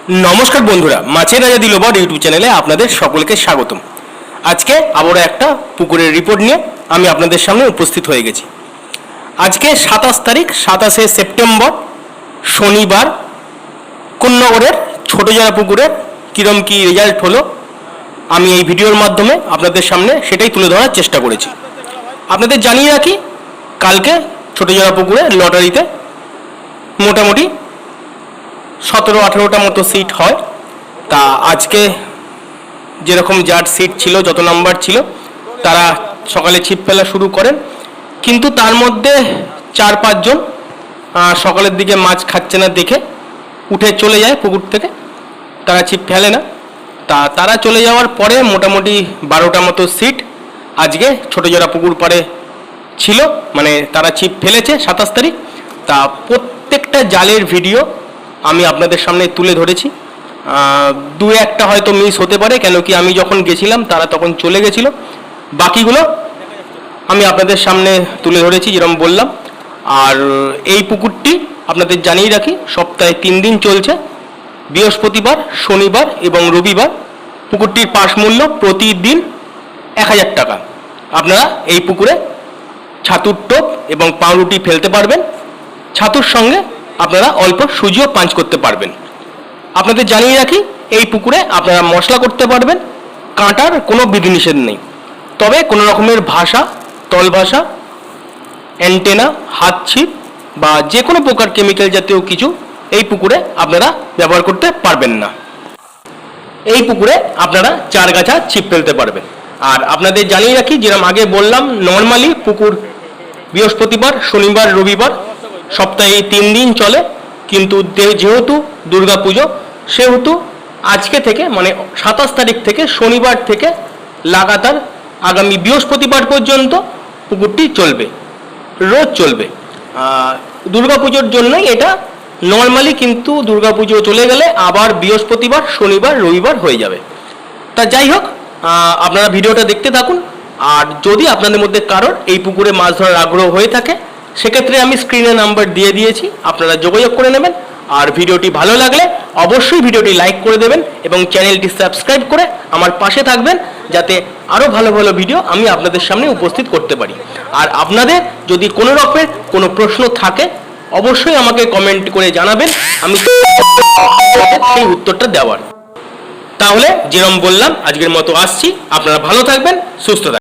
নমস্কার বন্ধুরা, মাছের রাজা দিলবর ইউটিউব চ্যানেলে আপনাদের সকলকে স্বাগতম। আজকে আবারও একটা পুকুরের রিপোর্ট নিয়ে আমি আপনাদের সামনে উপস্থিত হয়ে গেছি। আজকে 27 তারিখ 27শে সেপ্টেম্বর শনিবার কোন্নগরের ছোটজলা পুকুরের কীরকম কী রেজাল্ট হলো আমি এই ভিডিওর মাধ্যমে আপনাদের সামনে সেটাই তুলে ধরার চেষ্টা করেছি। আপনাদের জানিয়ে রাখি, কালকে ছোটজলা পুকুরে লটারিতে মোটামুটি 17-18টা মতো সিট হয়। তা আজকে যেরকম যার সিট ছিল, যত নাম্বার ছিল, তারা সকালে ছিপ ফেলা শুরু করেন, কিন্তু তার মধ্যে 4-5 জন সকালের দিকে মাছ খাচ্ছে না দেখে উঠে চলে যায় পুকুর থেকে, তারা ছিপ ফেলে না। তা তারা চলে যাওয়ার পরে মোটামুটি 12টা মতো সিট আজকে ছোটজলা পুকুর পাড়ে ছিল, মানে তারা ছিপ ফেলেছে 27 তারিখ। তা প্রত্যেকটা জালের ভিডিও আমি আপনাদের সামনে তুলে ধরেছি। দু একটা হয়তো মিস হতে পারে, কেন কি আমি যখন গেছিলাম তারা তখন চলে গেছিল। বাকিগুলো আমি আপনাদের সামনে তুলে ধরেছি যেরকম বললাম। আর এই পুকুরটি আপনাদের জানিয়ে রাখি, সপ্তাহে 3 দিন চলছে, বৃহস্পতিবার, শনিবার এবং রবিবার। পুকুরটির পাস মূল্য প্রতিদিন 1000 টাকা। আপনারা এই পুকুরে ছাতুর টোপ এবং পাউরুটি ফেলতে পারবেন, ছাতুর সঙ্গে আপনারা অল্প সুজিও পাঞ্চ করতে পারবেন। আপনাদের জানিয়ে রাখি, এই পুকুরে আপনারা মশলা করতে পারবেন, কাঁটার কোনো বিধিনিষেধ নেই। তবে কোনো রকমের ভাষা, তল ভাষা, অ্যান্টেনা, হাত ছিপ বা যে কোনো প্রকার কেমিক্যাল জাতীয় কিছু এই পুকুরে আপনারা ব্যবহার করতে পারবেন না। এই পুকুরে আপনারা 4 গাছা ছিপ ফেলতে পারবেন। আর আপনাদের জানিয়ে রাখি, যেরকম আগে বললাম, নর্মালি পুকুর বৃহস্পতিবার, শনিবার, রবিবার সপ্তাহে 3 দিন চলে, কিন্তু যেহেতু দুর্গাপুজো, সেহেতু আজকে থেকে মানে 27 তারিখ থেকে শনিবার থেকে লাগাতার আগামী বৃহস্পতিবার পর্যন্ত পুকুরটি চলবে, রোজ চলবে। দুর্গাপুজোর জন্যই এটা নর্মালি, কিন্তু দুর্গাপুজো চলে গেলে আবার বৃহস্পতিবার, শনিবার, রবিবার হয়ে যাবে। তা যাই হোক, আপনারা ভিডিওটা দেখতে থাকুন। আর যদি আপনাদের মধ্যে কারোর এই পুকুরে মাছ ধরার আগ্রহ হয়ে থাকে, সেক্ষেত্রে আমি স্ক্রিনে নাম্বার দিয়ে দিয়েছি, আপনারা যোগাযোগ করে নেবেন। আর ভিডিওটি ভালো লাগলে অবশ্যই ভিডিওটি লাইক করে দেবেন এবং চ্যানেলটি সাবস্ক্রাইব করে আমার পাশে থাকবেন, যাতে আরও ভালো ভালো ভিডিও আমি আপনাদের সামনে উপস্থিত করতে পারি। আর আপনাদের যদি কোনো রকমের কোনো প্রশ্ন থাকে, অবশ্যই আমাকে কমেন্ট করে জানাবেন, আমি সেই উত্তরটা দেওয়ার। তাহলে যেরকম বললাম, আজকের মতো আসছি। আপনারা ভালো থাকবেন, সুস্থ থাকবেন।